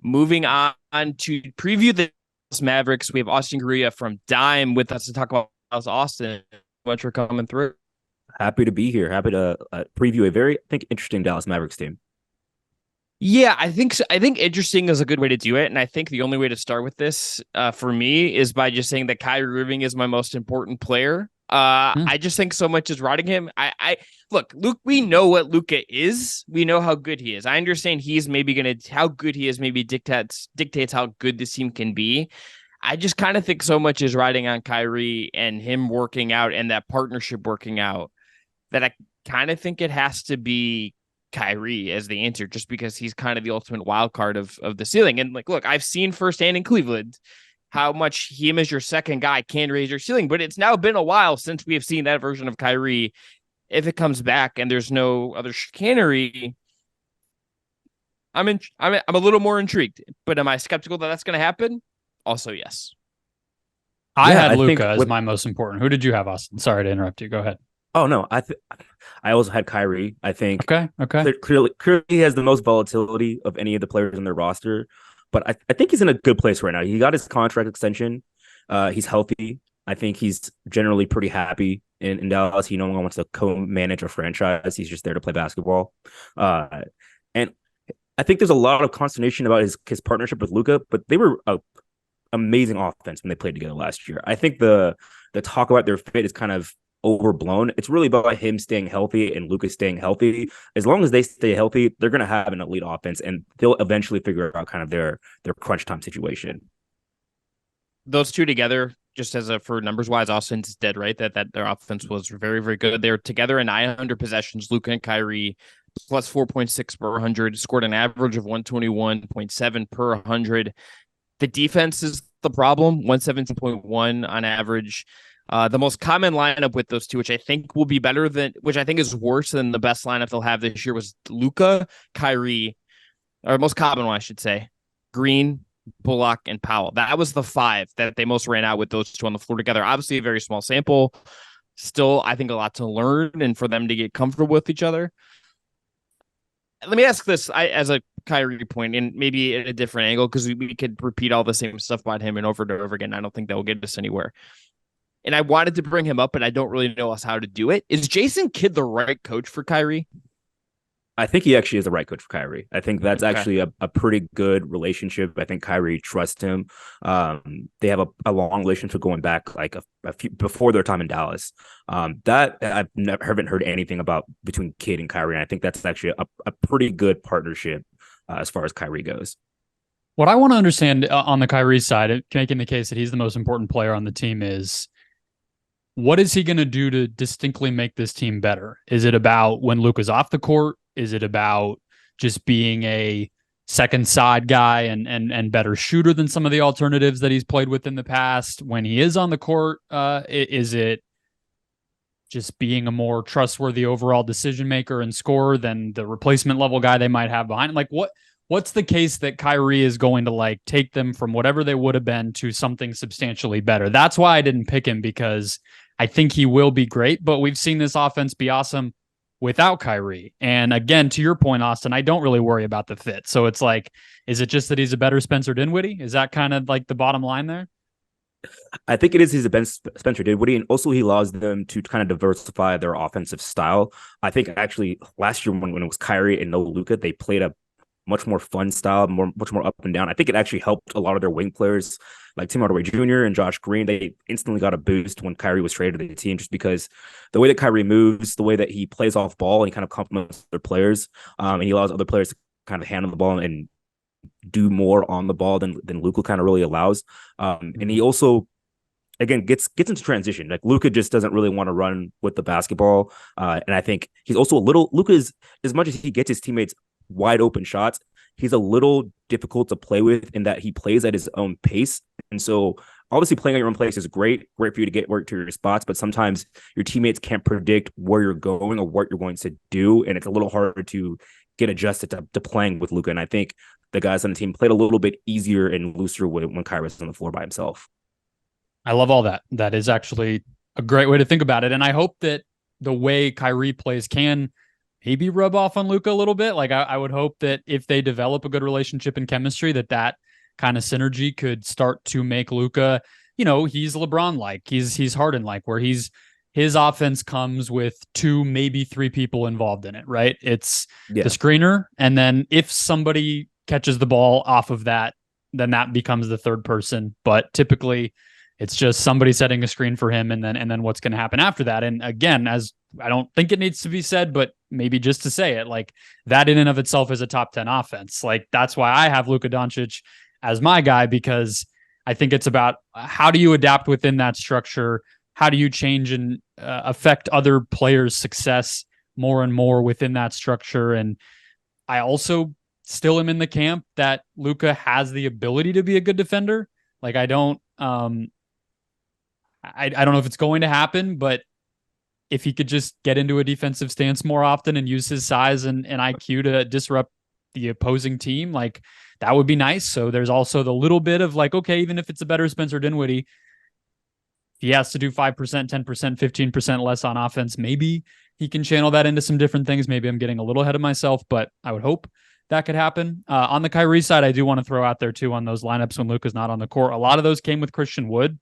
Moving on to preview the Mavericks, we have Austin Ngaruiya from Dime with us to talk about Austin. Much for coming through. Happy to be here. Happy to preview a very, I think, interesting Dallas Mavericks team. Yeah, I think so. I think interesting is a good way to do it, and I think the only way to start with this, for me, is by just saying that Kyrie Irving is my most important player. Hmm. I just think so much is riding him. I look, Luke. We know what Luka is. We know how good he is. I understand he's maybe gonna how good he is. Maybe dictates how good this team can be. I just kind of think so much is riding on Kyrie and him working out and that partnership working out that I kind of think it has to be Kyrie as the answer, just because he's kind of the ultimate wild card of the ceiling. And like, look, I've seen firsthand in Cleveland how much him as your second guy can raise your ceiling, but it's now been a while since we have seen that version of Kyrie. If it comes back and there's no other chicanery, I'm a little more intrigued. But am I skeptical that that's going to happen? Also, yes. I Yeah, had I think Luka as with my most important. Who did you have, Austin? Sorry to interrupt you. Go ahead. oh no, I also had Kyrie. I think Okay. Okay. clearly he has the most volatility of any of the players on their roster, but I think he's in a good place right now. He got his contract extension. He's healthy. I think he's generally pretty happy in Dallas. He no longer wants to co-manage a franchise. He's just there to play basketball. And I think there's a lot of consternation about his partnership with Luka, but they were a amazing offense when they played together last year. I think the talk about their fit is kind of overblown. It's really about him staying healthy and Lucas staying healthy. As long as they stay healthy, they're going to have an elite offense, and they'll eventually figure out kind of their crunch time situation. Those two together, just as a for numbers wise, Austin's dead right that their offense was very, very good. They're together in 900 possessions. Luka and Kyrie plus 4.6 per 100, scored an average of 121.7 per 100. The defense is the problem, 117.1 on average. The most common lineup with those two, which I think will be better than, which I think is worse than the best lineup they'll have this year, was Luka, Kyrie, or most common one, I should say, Green, Bullock, and Powell. That was the five that they most ran out with those two on the floor together. Obviously, a very small sample. Still, I think a lot to learn and for them to get comfortable with each other. Let me ask this as a Kyrie point, and maybe at a different angle, because we could repeat all the same stuff about him and over and over again. I don't think that will get us anywhere. And I wanted to bring him up, but I don't really know how to do it. Is Jason Kidd the right coach for Kyrie? I think he actually is the right coach for Kyrie. I think that's Okay. actually a pretty good relationship. I think Kyrie trusts him. They have a long relationship going back like a few before their time in Dallas. That haven't heard anything about between Kidd and Kyrie. And I think that's actually a pretty good partnership as far as Kyrie goes. What I want to understand on the Kyrie side, making the case that he's the most important player on the team, is what is he going to do to distinctly make this team better? Is it about when Luka's off the court? Is it about just being a second side guy and better shooter than some of the alternatives that he's played with in the past? When he is on the court, is it just being a more trustworthy overall decision maker and scorer than the replacement level guy they might have behind him? Like what's the case that Kyrie is going to like take them from whatever they would have been to something substantially better? That's why I didn't pick him, because I think he will be great, but we've seen this offense be awesome without Kyrie. And again, to your point, Austin, I don't really worry about the fit. So it's like, is it just that he's a better Spencer Dinwiddie? Is that kind of like the bottom line there? I think it is his Spencer Dinwiddie, and also he allows them to kind of diversify their offensive style. I think actually last year when it was Kyrie and no Luka, they played a much more fun style, much more up and down. I think it actually helped a lot of their wing players like Tim Hardaway Jr. and Josh Green. They instantly got a boost when Kyrie was traded to the team, just because the way that Kyrie moves, the way that he plays off ball, and he kind of complements their players, and he allows other players to kind of handle the ball and do more on the ball than Luka kind of really allows. And he also again gets into transition. Like Luka just doesn't really want to run with the basketball, and I think he's also a little Luka is as much as he gets his teammates wide open shots, he's a little difficult to play with in that he plays at his own pace. And so obviously playing at your own pace is great for you to get work to your spots, but sometimes your teammates can't predict where you're going or what you're going to do. And it's a little harder to get adjusted to playing with Luka. And I think the guys on the team played a little bit easier and looser when Kyrie was on the floor by himself. I love all that. That is actually a great way to think about it. And I hope that the way Kyrie plays can maybe rub off on Luka a little bit. Like I would hope that if they develop a good relationship and chemistry, that kind of synergy could start to make Luka, he's LeBron like, he's Harden like, where his offense comes with 2, maybe 3 people involved in it, right? It's the screener, and then if somebody catches the ball off of that, then that becomes the third person. But typically it's just somebody setting a screen for him, and then what's going to happen after that. And again, as I don't think it needs to be said, but maybe just to say it, like that in and of itself is a top 10 offense. Like that's why I have Luka Doncic as my guy, because I think it's about how do you adapt within that structure? How do you change and affect other players' success more and more within that structure? And I also still am in the camp that Luka has the ability to be a good defender. Like I don't know if it's going to happen, but if he could just get into a defensive stance more often and use his size and IQ to disrupt the opposing team, like that would be nice. So there's also the little bit of like, okay, even if it's a better Spencer Dinwiddie, he has to do 5%, 10%, 15% less on offense. Maybe he can channel that into some different things. Maybe I'm getting a little ahead of myself, but I would hope that could happen. On the Kyrie side, I do want to throw out there too on those lineups when Luka's not on the court. A lot of those came with Christian Wood,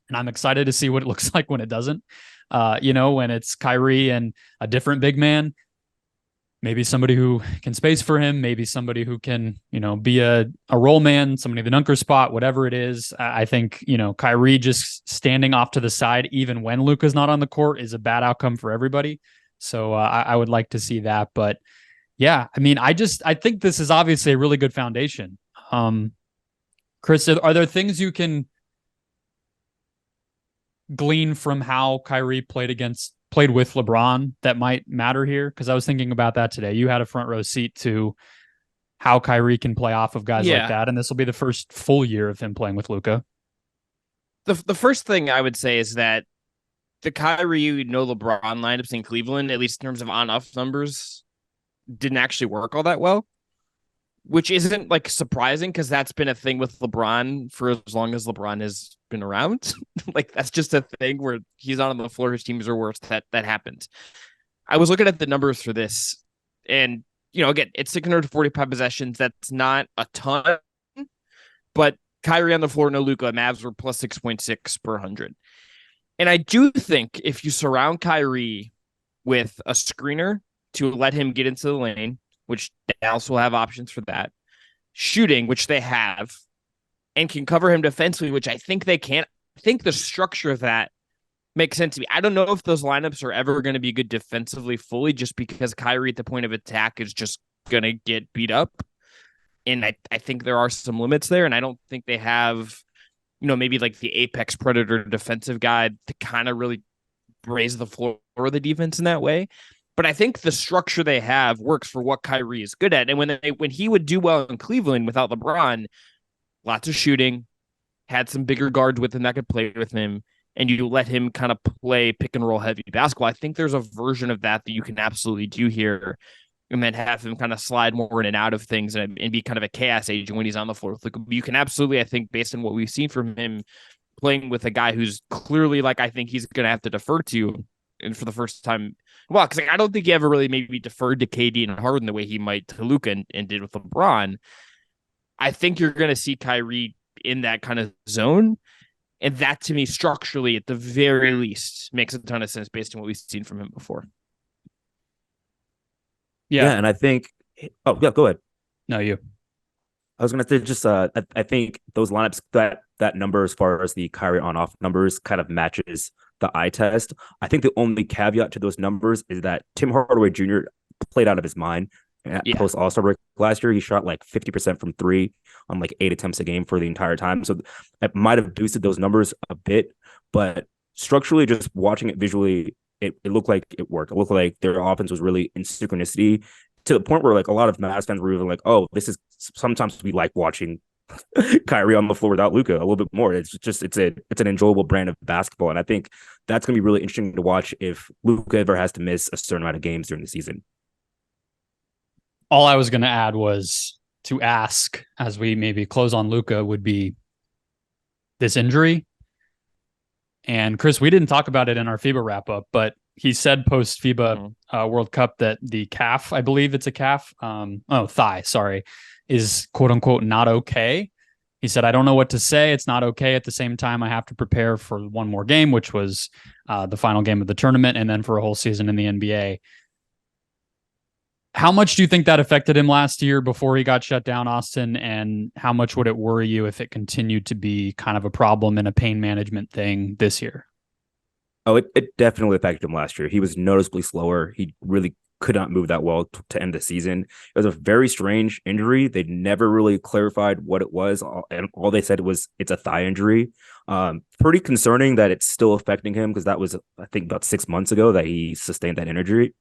and I'm excited to see what it looks like when it doesn't. When it's Kyrie and a different big man, maybe somebody who can space for him, maybe somebody who can, be a roll man, somebody in the dunker spot, whatever it is. I think, Kyrie just standing off to the side, even when Luka's not on the court, is a bad outcome for everybody. So I would like to see that. But yeah, I mean, I think this is obviously a really good foundation. Chris, are there things you can glean from how Kyrie played with LeBron that might matter here? Because I was thinking about that today. You had a front row seat to how Kyrie can play off of guys like that, and this will be the first full year of him playing with Luka. The first thing I would say is that the Kyrie LeBron lineups in Cleveland, at least in terms of on-off numbers, didn't actually work all that well, which isn't like surprising because that's been a thing with LeBron for as long as LeBron has been around. Like that's just a thing where he's not on the floor, his teams are worse. That happens. I was looking at the numbers for this, and again, it's 645 possessions. That's not a ton, but Kyrie on the floor, no Luka. Mavs were plus 6.6 per 100. And I do think if you surround Kyrie with a screener to let him get into the lane, which Dallas will have options for that, shooting, which they have, and can cover him defensively, which I think they can. I think the structure of that makes sense to me. I don't know if those lineups are ever going to be good defensively fully, just because Kyrie at the point of attack is just going to get beat up. And I think there are some limits there, and I don't think they have, maybe like the apex predator defensive guy to kind of really raise the floor of the defense in that way. But I think the structure they have works for what Kyrie is good at. And when he would do well in Cleveland without LeBron, lots of shooting, had some bigger guards with him that could play with him, and you let him kind of play pick and roll heavy basketball. I think there's a version of that you can absolutely do here, and then have him kind of slide more in and out of things and be kind of a chaos agent when he's on the floor. You can absolutely, I think, based on what we've seen from him playing with a guy who's clearly like I think he's going to have to defer to, and for the first time. Well, because I don't think he ever really maybe deferred to KD and Harden the way he might to Luka and did with LeBron. I think you're going to see Kyrie in that kind of zone. And that, to me, structurally, at the very least, makes a ton of sense based on what we've seen from him before. Yeah, and I think... Oh, yeah, go ahead. No, you. I was going to say just, I think those lineups, that number as far as the Kyrie on-off numbers kind of matches the eye test. I think the only caveat to those numbers is that Tim Hardaway Jr. played out of his mind post All-Star break last year. He shot like 50% from three on like 8 attempts a game for the entire time. So it might have boosted those numbers a bit, but structurally, just watching it visually, it looked like it worked. It looked like their offense was really in synchronicity to the point where like a lot of Mavs fans were even like, oh, this is sometimes we like watching Kyrie on the floor without Luka a little bit more. It's an enjoyable brand of basketball. And I think that's going to be really interesting to watch if Luka ever has to miss a certain amount of games during the season. All I was going to add was to ask, as we maybe close on Luka, would be this injury. And Chris, we didn't talk about it in our FIBA wrap up, but he said post FIBA World Cup that the calf, I believe it's a calf, thigh, sorry, is quote unquote not okay. He said, I don't know what to say. It's not okay. At the same time, I have to prepare for one more game, which was the final game of the tournament, and then for a whole season in the NBA. How much do you think that affected him last year before he got shut down, Austin? And how much would it worry you if it continued to be kind of a problem and a pain management thing this year? Oh, it definitely affected him last year. He was noticeably slower. He really could not move that well to end the season. It was a very strange injury. They never really clarified what it was, and all they said was it's a thigh injury. Pretty concerning that it's still affecting him, because that was, I think, about 6 months ago that he sustained that injury.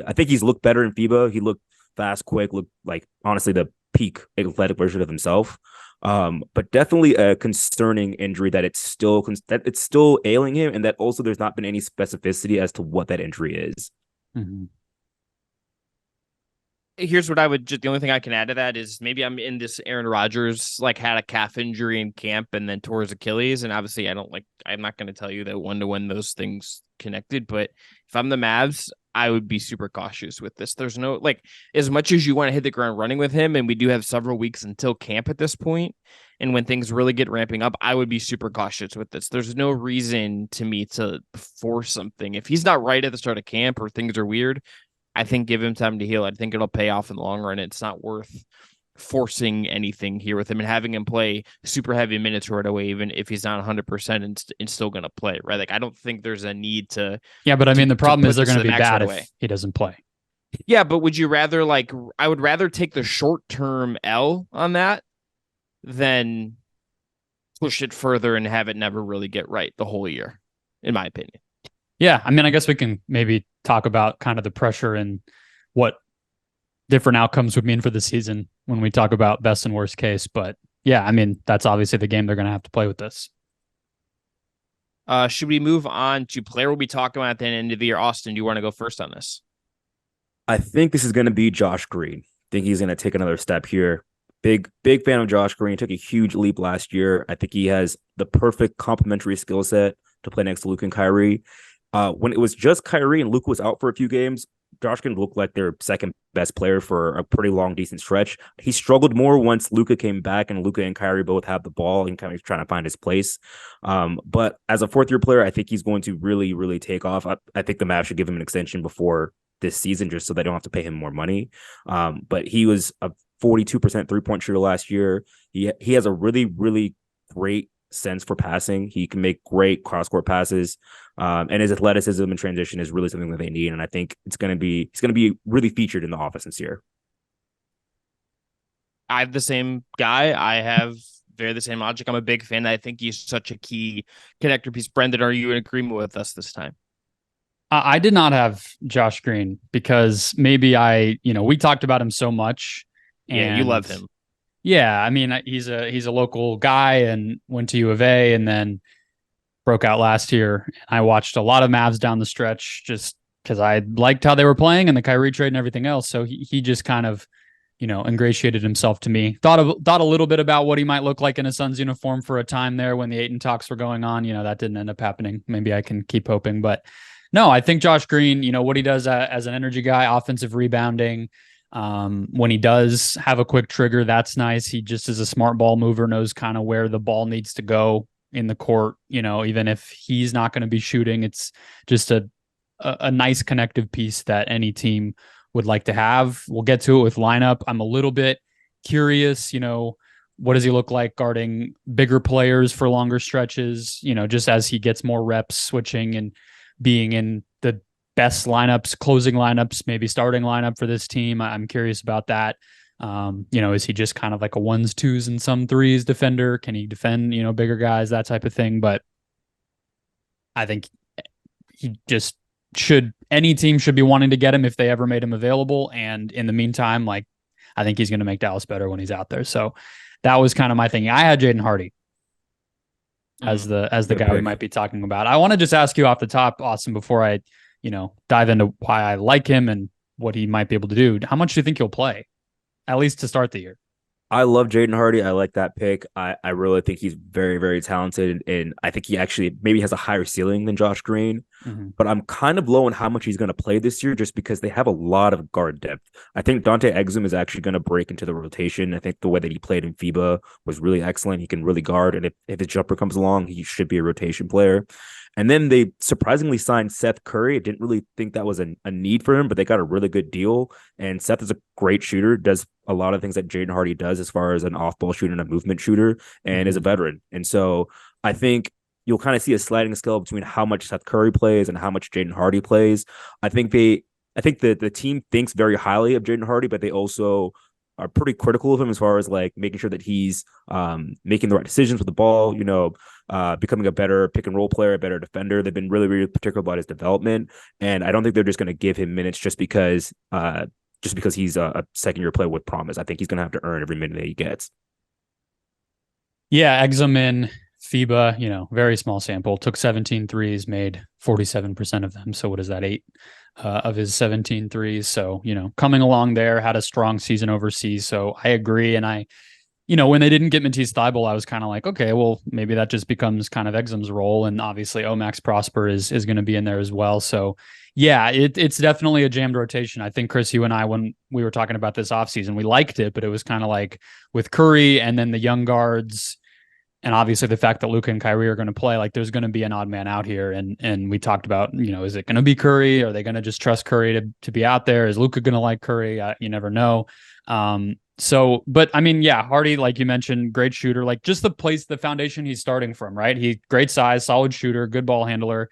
I think he's looked better in FIBA. He looked fast, quick, looked like, honestly, the peak athletic version of himself. But definitely a concerning injury that it's still ailing him, and that also there's not been any specificity as to what that injury is. Mm-hmm. Here's what the only thing I can add to that is maybe I'm in this Aaron Rodgers, like, had a calf injury in camp and then tore his Achilles. And obviously I'm not going to tell you that 1-to-1 those things connected, but if I'm the Mavs, I would be super cautious with this. There's no, like, as much as you want to hit the ground running with him, and we do have several weeks until camp at this point, and when things really get ramping up, I would be super cautious with this. There's no reason to me to force something. If he's not right at the start of camp or things are weird, I think give him time to heal. I think it'll pay off in the long run. It's not worth forcing anything here with him and having him play super heavy minutes right away, even if he's not 100% and still going to play, right? Like, I don't think there's a need to. Yeah, but I mean, the problem is they're going to be bad right if he doesn't play. Yeah, but would you rather, like, I would rather take the short-term L on that than push it further and have it never really get right the whole year, in my opinion. Yeah, I mean, I guess we can maybe talk about kind of the pressure and what different outcomes would mean for the season when we talk about best and worst case. But yeah, I mean, that's obviously the game they're going to have to play with this. Should we move on to player we'll be talking about at the end of the year? Austin, do you want to go first on this? I think this is going to be Josh Green. I think he's going to take another step here. Big fan of Josh Green. He took a huge leap last year. I think he has the perfect complementary skill set to play next to Luka and Kyrie. When it was just Kyrie and Luka was out for a few games, Josh Green looked like their second best player for a pretty long, decent stretch. He struggled more once Luka came back, and Luka and Kyrie both have the ball and kind of trying to find his place. But as a fourth-year player, I think he's going to really, really take off. I think the Mavs should give him an extension before this season, just so they don't have to pay him more money. But he was a 42% three-point shooter last year. He has a really, really great sense for passing. He can make great cross-court passes, and his athleticism and transition is really something that they need. And I think he's going to be really featured in the offense this year. I have the same guy. I have the same logic. I'm a big fan. I think he's such a key connector piece. Brendon, are you in agreement with us this time? I did not have Josh Green because maybe we talked about him so much. Yeah, you love him. Yeah, I mean, he's a local guy and went to U of A and then broke out last year. I watched a lot of Mavs down the stretch just because I liked how they were playing and the Kyrie trade and everything else. So he just kind of, ingratiated himself to me. Thought a little bit about what he might look like in a Suns uniform for a time there when the Ayton talks were going on. That didn't end up happening. Maybe I can keep hoping, but no, I think Josh Green, what he does as an energy guy, offensive rebounding. When he does have a quick trigger, that's nice. He just is a smart ball mover, knows kind of where the ball needs to go in the court. Even if he's not going to be shooting, it's just a nice connective piece that any team would like to have. We'll get to it with lineup. I'm a little bit curious, what does he look like guarding bigger players for longer stretches, just as he gets more reps switching and being in the best lineups, closing lineups, maybe starting lineup for this team. I'm curious about that. Is he just kind of like a 1s, 2s, and some 3s defender? Can he defend, bigger guys, that type of thing? But I think any team should be wanting to get him if they ever made him available. And in the meantime, I think he's going to make Dallas better when he's out there. So that was kind of my thing. I had Jaden Hardy as the guy we might be talking about. I want to just ask you off the top, Austin, before I dive into why I like him and what he might be able to do. How much do you think he'll play, at least to start the year? I love Jaden Hardy. I like that pick. I really think he's very, very talented. And I think he actually maybe has a higher ceiling than Josh Green. Mm-hmm. But I'm kind of low on how much he's going to play this year just because they have a lot of guard depth. I think Dante Exum is actually going to break into the rotation. I think the way that he played in FIBA was really excellent. He can really guard. And if his jumper comes along, he should be a rotation player. And then they surprisingly signed Seth Curry. I didn't really think that was a need for him, but they got a really good deal. And Seth is a great shooter, does a lot of things that Jaden Hardy does as far as an off-ball shooter and a movement shooter, and is a veteran. And so I think you'll kind of see a sliding scale between how much Seth Curry plays and how much Jaden Hardy plays. I think that the team thinks very highly of Jaden Hardy, but they also are pretty critical of him as far as like making sure that he's making the right decisions with the ball, becoming a better pick and roll player, a better defender. They've been really, really particular about his development. And I don't think they're just going to give him minutes just because he's a second year player with promise. I think he's going to have to earn every minute that he gets. Yeah, Exum in FIBA, very small sample, took 17 threes, made 47% of them. So what is that, 8 of his 17 threes? So, coming along there, had a strong season overseas. So I agree. And when they didn't get Matisse Thybulle, I was kind of like, okay, well, maybe that just becomes kind of Exum's role. And obviously Omax Prosper is going to be in there as well. So yeah, it's definitely a jammed rotation. I think, Chris, you and I, when we were talking about this offseason, we liked it, but it was kind of like with Curry and then the young guards, and obviously the fact that Luka and Kyrie are going to play, like there's going to be an odd man out here. And we talked about, is it going to be Curry? Are they going to just trust Curry to be out there? Is Luka going to like Curry? You never know. But I mean, yeah, Hardy, like you mentioned, great shooter, like just the foundation he's starting from, right? He great size, solid shooter, good ball handler,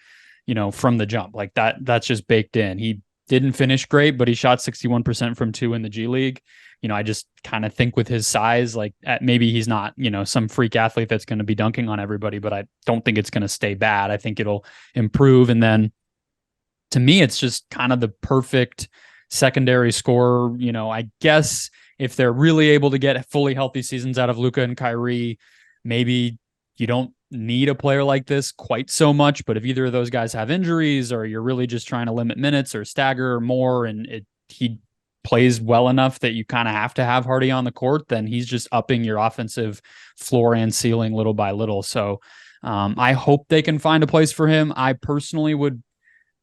from the jump, like that's just baked in. He didn't finish great, but he shot 61% from 2 in the G League. I just kind of think with his size, like maybe he's not, some freak athlete that's going to be dunking on everybody, but I don't think it's going to stay bad. I think it'll improve. And then to me, it's just kind of the perfect secondary scorer. I guess if they're really able to get fully healthy seasons out of Luka and Kyrie, maybe you don't need a player like this quite so much. But if either of those guys have injuries, or you're really just trying to limit minutes or stagger more, and he plays well enough that you kind of have to have Hardy on the court, then he's just upping your offensive floor and ceiling little by little. So I hope they can find a place for him. I personally would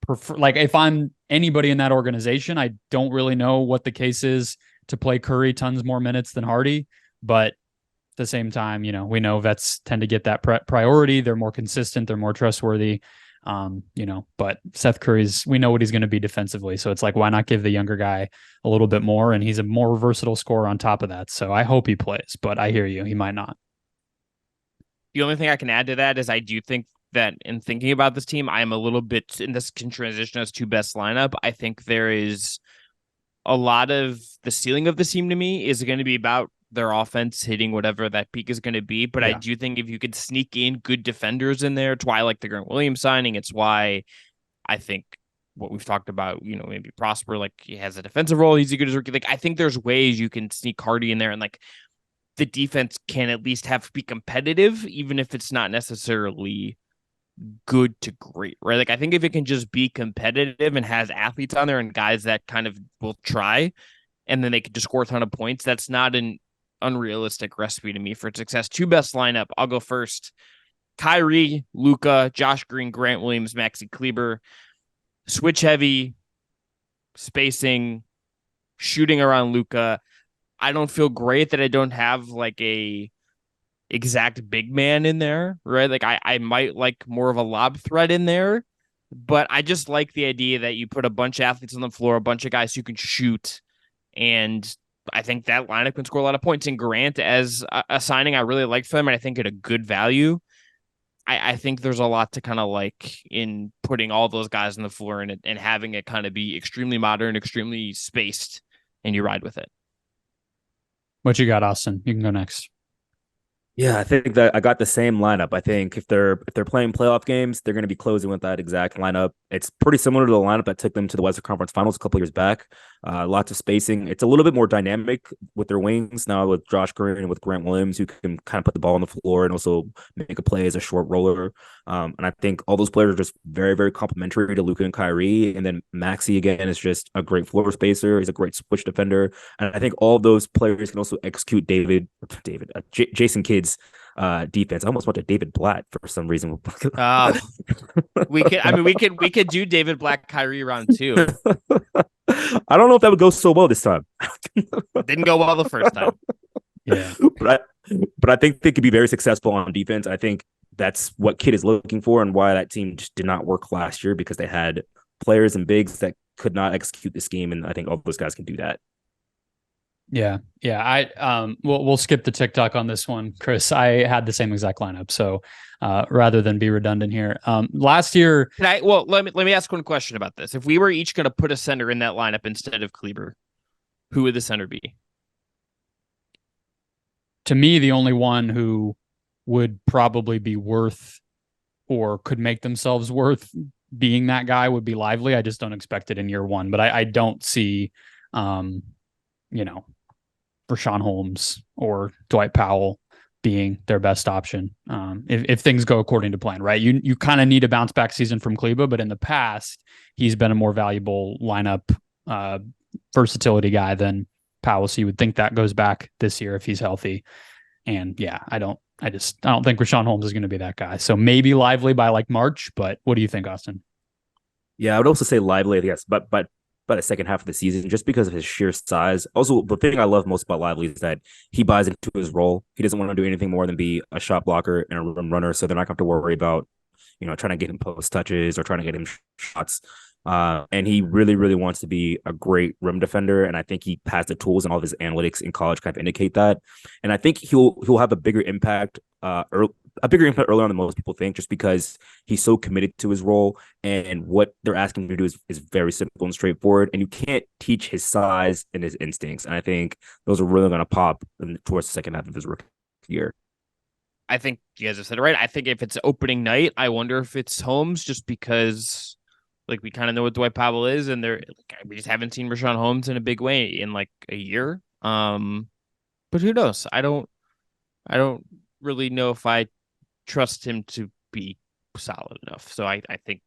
prefer, like if I'm anybody in that organization, I don't really know what the case is to play Curry tons more minutes than Hardy. But at the same time, we know vets tend to get that priority. They're more consistent. They're more trustworthy. But Seth Curry's, we know what he's going to be defensively. So it's like, why not give the younger guy a little bit more? And he's a more versatile scorer on top of that. So I hope he plays, but I hear you. He might not. The only thing I can add to that is I do think that in thinking about this team, I'm a little bit, and this can transition as to best lineup. I think there is a lot of the ceiling of the team to me is going to be about their offense hitting whatever that peak is going to be. But I do think if you could sneak in good defenders in there, it's why I like the Grant Williams signing. It's why I think what we've talked about, maybe Prosper, like he has a defensive role. He's a good rookie. Like I think there's ways you can sneak Hardy in there, and like the defense can at least be competitive, even if it's not necessarily good to great, right? Like I think if it can just be competitive and has athletes on there and guys that kind of will try, and then they could just score a ton of points, that's not an unrealistic recipe to me for success. 2 best lineup. I'll go first. Kyrie, Luka, Josh Green, Grant Williams, Maxi Kleber. Switch heavy, spacing, shooting around Luka. I don't feel great that I don't have like a exact big man in there, right? Like I might like more of a lob threat in there, but I just like the idea that you put a bunch of athletes on the floor, a bunch of guys who can shoot, and I think that lineup can score a lot of points. And Grant as a signing I really like for them, and I think at a good value. I think there's a lot to kind of like in putting all those guys on the floor and having it kind of be extremely modern, extremely spaced, and you ride with it. What you got, Austin? You can go next. Yeah, I think that I got the same lineup. I think if they're playing playoff games, they're going to be closing with that exact lineup. It's pretty similar to the lineup that took them to the Western Conference Finals a couple years back. Lots of spacing. It's a little bit more dynamic with their wings now with Josh Green and with Grant Williams, who can kind of put the ball on the floor and also make a play as a short roller. And I think all those players are just very, very complimentary to Luka and Kyrie. And then Maxey, again, is just a great floor spacer. He's a great switch defender. And I think all of those players can also execute Jason Kidd's defense. I almost went to David Blatt for some reason. We could do David Black Kyrie round 2. I don't know if that would go so well this time. Didn't go well the first time. Yeah. But I think they could be very successful on defense. I think that's what Kidd is looking for and why that team just did not work last year, because they had players and bigs that could not execute the scheme, and I think all those guys can do that. Yeah. We'll skip the TikTok on this one, Chris. I had the same exact lineup, so rather than be redundant here, last year. Let me ask one question about this. If we were each going to put a center in that lineup instead of Kleber, who would the center be? To me, the only one who would probably be worth or could make themselves worth being that guy would be Lively. I just don't expect it in year one, but I don't see, Rashawn Holmes or Dwight Powell being their best option if things go according to plan, right? You kind of need a bounce back season from Kleba, but in the past, he's been a more valuable lineup versatility guy than Powell. So you would think that goes back this year if he's healthy. And yeah, I don't think Rashawn Holmes is going to be that guy. So maybe Lively by like March, but what do you think, Austin? Yeah, I would also say Lively, yes, but the second half of the season, just because of his sheer size. Also, the thing I love most about Lively is that he buys into his role. He doesn't want to do anything more than be a shot blocker and a rim runner, so they're not going to have to worry about, trying to get him post touches or trying to get him shots. And he really, really wants to be a great rim defender. And I think he has the tools and all of his analytics in college kind of indicate that. And I think he'll have a bigger impact early on than most people think, just because he's so committed to his role, and what they're asking him to do is very simple and straightforward. And you can't teach his size and his instincts. And I think those are really going to pop towards the second half of his rookie year. I think you guys have said it right. I think if it's opening night, I wonder if it's Holmes, just because we kind of know what Dwight Powell is, and we just haven't seen Rashawn Holmes in a big way in like a year. But who knows? I don't really know if I trust him to be solid enough. So I think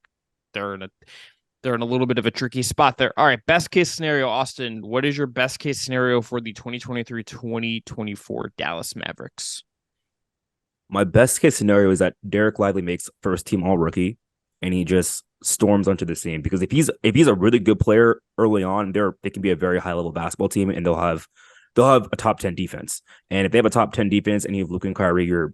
they're in a little bit of a tricky spot there. All right, best case scenario, Austin. What is your best case scenario for the 2023-2024 Dallas Mavericks? My best case scenario is that Derek Lively makes first team all rookie, and he just storms onto the scene, because if he's a really good player early on, they can be a very high level basketball team, and they'll have a top 10 defense. And if they have a top 10 defense and you have Luka and Kyrie, you're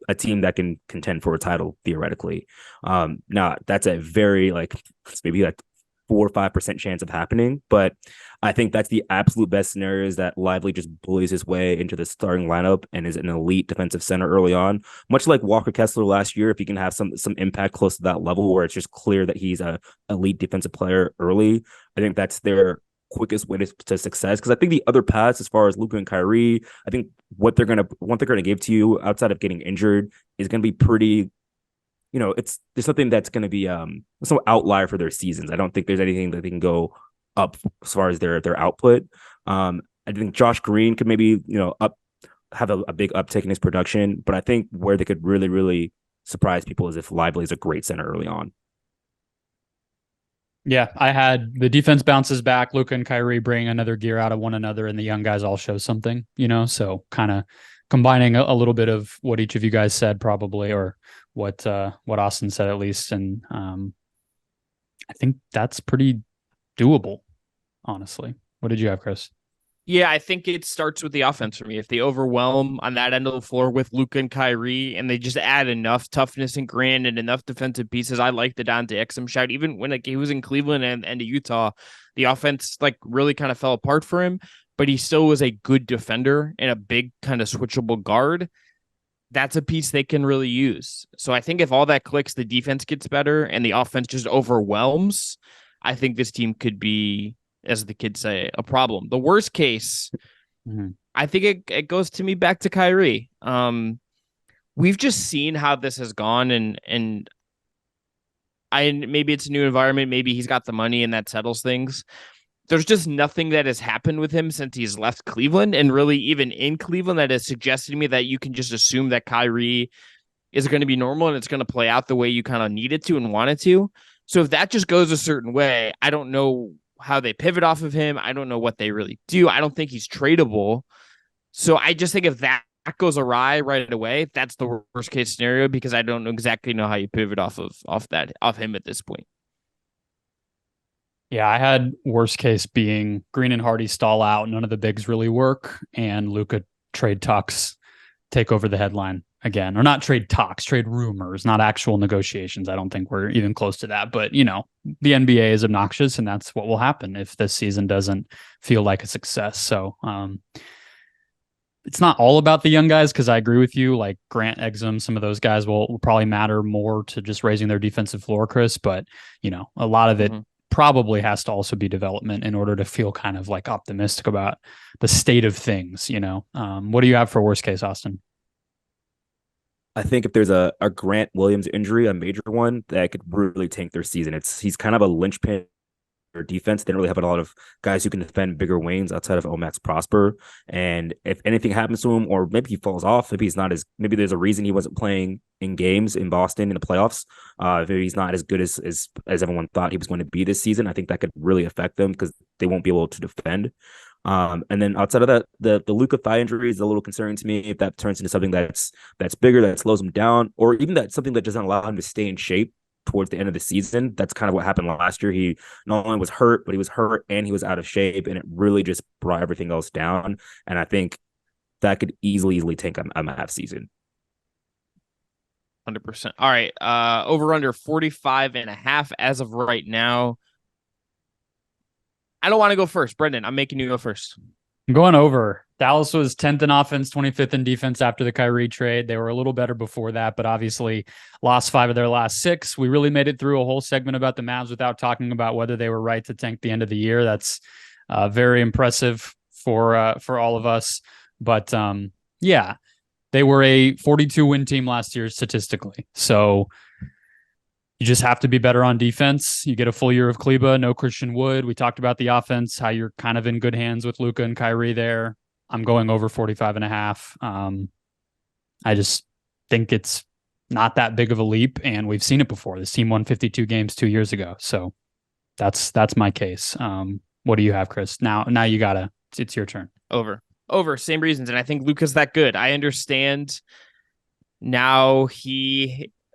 a team that can contend for a title theoretically. Now that's a very maybe 4 or 5% chance of happening, but I think that's the absolute best scenario, is that Lively just bullies his way into the starting lineup and is an elite defensive center early on, much like Walker Kessler last year. If he can have some impact close to that level where it's just clear that he's a elite defensive player early, I think that's their quickest way to success. Because I think the other paths, as far as Luka and Kyrie, I think what they're gonna give to you outside of getting injured is gonna be pretty. There's something that's gonna be some outlier for their seasons. I don't think there's anything that they can go up as far as their output. I think Josh Green could maybe have a big uptick in his production, but I think where they could really, really surprise people is if Lively is a great center early on. Yeah, I had the defense bounces back, Luka and Kyrie bring another gear out of one another, and the young guys all show something, so kind of combining a little bit of what each of you guys said, probably, or what Austin said at least. And I think that's pretty doable, honestly. What did you have, Chris? Yeah, I think it starts with the offense for me. If they overwhelm on that end of the floor with Luka and Kyrie, and they just add enough toughness and grit and enough defensive pieces, I like the Dante Exum shout. Even when he was in Cleveland and Utah, the offense really kind of fell apart for him, but he still was a good defender and a big kind of switchable guard. That's a piece they can really use. So I think if all that clicks, the defense gets better and the offense just overwhelms, I think this team could be, as the kids say, a problem. The worst case, I think it goes to me back to Kyrie. We've just seen how this has gone, and maybe it's a new environment. Maybe he's got the money and that settles things. There's just nothing that has happened with him since he's left Cleveland, and really even in Cleveland, that has suggested to me that you can just assume that Kyrie is going to be normal and it's going to play out the way you kind of need it to and want it to. So if that just goes a certain way, I don't know how they pivot off of him. I don't know what they really do. I don't think he's tradable. So I just think if that goes awry right away, that's the worst case scenario, because I don't exactly know how you pivot off him at this point. Yeah, I had worst case being Green and Hardy stall out, none of the bigs really work, and Luka trade talks take over the headline again. Or not trade talks, trade rumors, not actual negotiations. I don't think we're even close to that. But, the NBA is obnoxious, and that's what will happen if this season doesn't feel like a success. So it's not all about the young guys, because I agree with you. Like Grant, Exum, some of those guys will probably matter more to just raising their defensive floor, Chris. But, a lot of it probably has to also be development in order to feel kind of like optimistic about the state of things. What do you have for worst case, Austin? I think if there's a Grant Williams injury, a major one, that could really tank their season. He's kind of a linchpin for defense. They don't really have a lot of guys who can defend bigger wings outside of Omax Prosper. And if anything happens to him, or maybe he falls off, maybe there's a reason he wasn't playing in games in Boston in the playoffs. If he's not as good as everyone thought he was going to be this season, I think that could really affect them, because they won't be able to defend. And then outside of that, the Luka thigh injury is a little concerning to me. If that turns into something that's bigger, that slows him down, or even that's something that doesn't allow him to stay in shape towards the end of the season. That's kind of what happened last year. He not only was hurt, but he was hurt and he was out of shape, and it really just brought everything else down. And I think that could easily tank a Mavs season. 100%. All right. Over under 45.5 as of right now. I don't want to go first. Brendon, I'm making you go first. I'm going over. Dallas was 10th in offense, 25th in defense after the Kyrie trade. They were a little better before that, but obviously lost 5 of their last 6. We really made it through a whole segment about the Mavs without talking about whether they were right to tank the end of the year. That's very impressive for all of us. But yeah, they were a 42-win team last year statistically. So you just have to be better on defense. You get a full year of Kleba, no Christian Wood. We talked about the offense, how you're kind of in good hands with Luka and Kyrie there. I'm going over 45.5. I just think it's not that big of a leap, and we've seen it before. This team won 52 games 2 years ago. So that's my case. What do you have, Chris? Now it's your turn. Over, same reasons. And I think Luka's that good. I understand now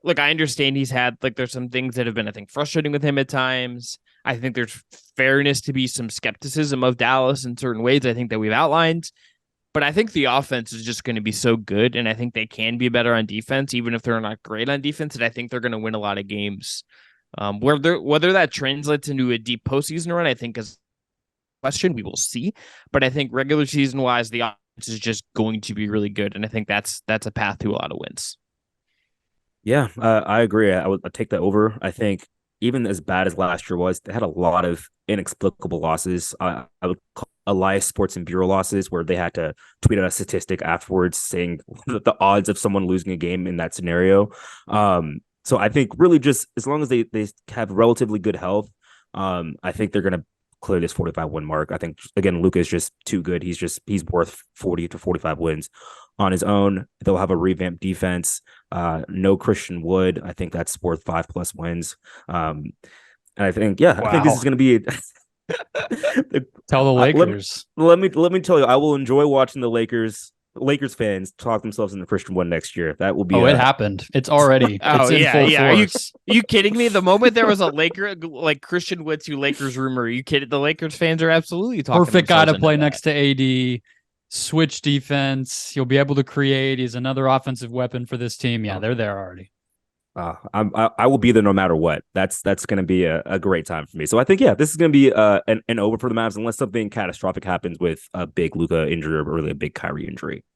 I understand he's had, there's some things that have been, I think, frustrating with him at times. I think there's fairness to be some skepticism of Dallas in certain ways, I think, that we've outlined. But I think the offense is just going to be so good, and I think they can be better on defense, even if they're not great on defense, and I think they're going to win a lot of games. Whether that translates into a deep postseason run, I think, is a question. We will see. But I think regular season-wise, the offense is just going to be really good, and I think that's a path to a lot of wins. Yeah, I agree. I'd take that over. I think even as bad as last year was, they had a lot of inexplicable losses. I would call Elias Sports and Bureau losses, where they had to tweet out a statistic afterwards saying the odds of someone losing a game in that scenario. So I think really just as long as they have relatively good health, I think they're going to clear this 45-win mark. I think, again, Luka is just too good. He's worth 40 to 45 wins on his own. They'll have a revamped defense. No Christian Wood. I think that's worth 5+ wins. And I think, wow. I think this is going to be. Tell the Lakers. Let me tell you, I will enjoy watching the Lakers fans talk themselves into Christian Wood next year. That will be. It happened. It's already. It's in full force. Are you kidding me? The moment there was a Christian Wood to Lakers rumor, are you kidding? The Lakers fans are absolutely talking. Perfect guy to play next to AD. Switch defense. He'll be able to create. He's another offensive weapon for this team. Yeah, they're there already. I will be there no matter what. That's going to be a great time for me. So I think, this is going to be an over for the Mavs, unless something catastrophic happens with a big Luka injury or really a big Kyrie injury.